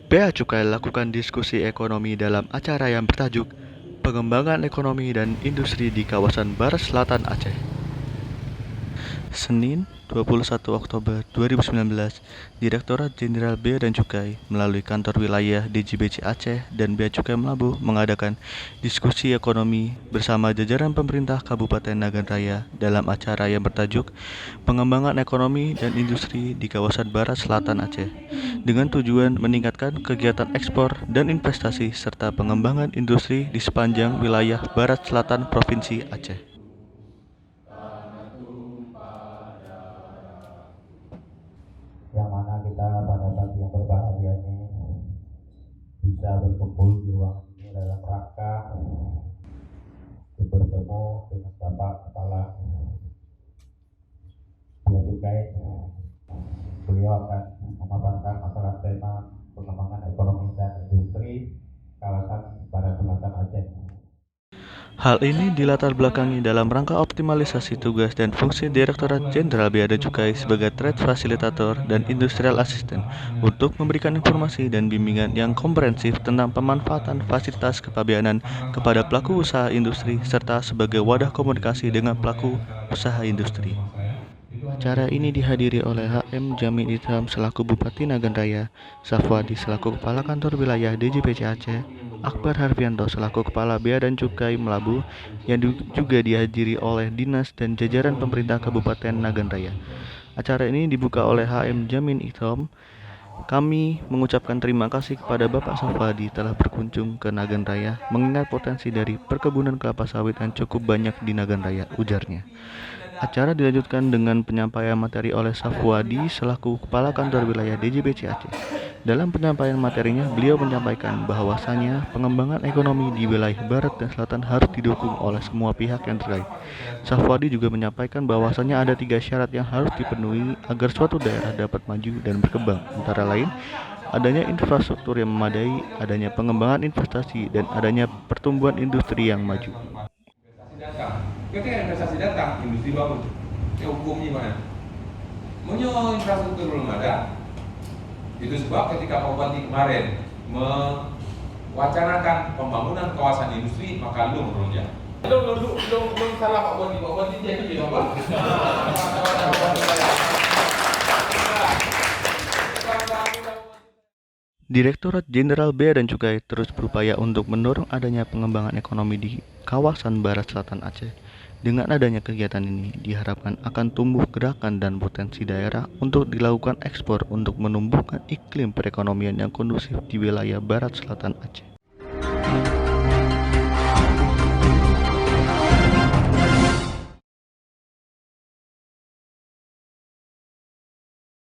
Bea Cukai lakukan diskusi ekonomi dalam acara yang bertajuk Pengembangan Ekonomi dan Industri di Kawasan Barat Selatan Aceh. Senin, 21 Oktober 2019, Direktorat Jenderal Bea dan Cukai melalui kantor wilayah DJBC Aceh dan Bea Cukai Melabuh mengadakan diskusi ekonomi bersama jajaran pemerintah Kabupaten Nagan Raya dalam acara yang bertajuk Pengembangan Ekonomi dan Industri di Kawasan Barat Selatan Aceh, dengan tujuan meningkatkan kegiatan ekspor dan investasi serta pengembangan industri di sepanjang wilayah Barat Selatan Provinsi Aceh. Yang mana kita pada pagi yang berbahagia ini bisa berkumpul di ruangan ini dalam rangka bertemu dengan Bapak Kepala Bea Cukai. Beliau akan memaparkan masalah tema pengembangan ekonomi dan industri kawasan Barat Selatan Aceh. Hal ini dilatar belakangi dalam rangka optimalisasi tugas dan fungsi Direktorat Jenderal Bea dan Cukai sebagai Trade Facilitator dan Industrial Assistant untuk memberikan informasi dan bimbingan yang komprehensif tentang pemanfaatan fasilitas kepabeanan kepada pelaku usaha industri serta sebagai wadah komunikasi dengan pelaku usaha industri. Acara ini dihadiri oleh HM Jamin Itham selaku Bupati Nagan Raya, Safwadi selaku Kepala Kantor Wilayah DJPC Aceh, Akbar Harfianto selaku Kepala Bea dan Cukai Melabuh, yang juga dihadiri oleh dinas dan jajaran pemerintah Kabupaten Nagan Raya. Acara ini dibuka oleh HM Jamin Itham. Kami mengucapkan terima kasih kepada Bapak Safwadi telah berkunjung ke Nagan Raya, mengingat potensi dari perkebunan kelapa sawit yang cukup banyak di Nagan Raya, ujarnya. Acara dilanjutkan dengan penyampaian materi oleh Safwadi selaku Kepala Kantor Wilayah DJBC Aceh. Dalam penyampaian materinya, beliau menyampaikan bahwasanya pengembangan ekonomi di wilayah Barat dan Selatan harus didukung oleh semua pihak yang terkait. Safwadi juga menyampaikan bahwasanya ada 3 syarat yang harus dipenuhi agar suatu daerah dapat maju dan berkembang, antara lain adanya infrastruktur yang memadai, adanya pengembangan investasi, dan adanya pertumbuhan industri yang maju. Datang. Ketika investasi datang, industri bangun. Ya hukumnya gimana? Infrastruktur belum ada. Itu sebab ketika Pak Bupati kemarin mewacanakan pembangunan kawasan industri, maka lu menurunnya. Belum salah Pak Bupati jadi apa? Direktorat Jenderal Bea dan Cukai terus berupaya untuk mendorong adanya pengembangan ekonomi di kawasan Barat Selatan Aceh. Dengan adanya kegiatan ini, diharapkan akan tumbuh gerakan dan potensi daerah untuk dilakukan ekspor untuk menumbuhkan iklim perekonomian yang kondusif di wilayah Barat Selatan Aceh.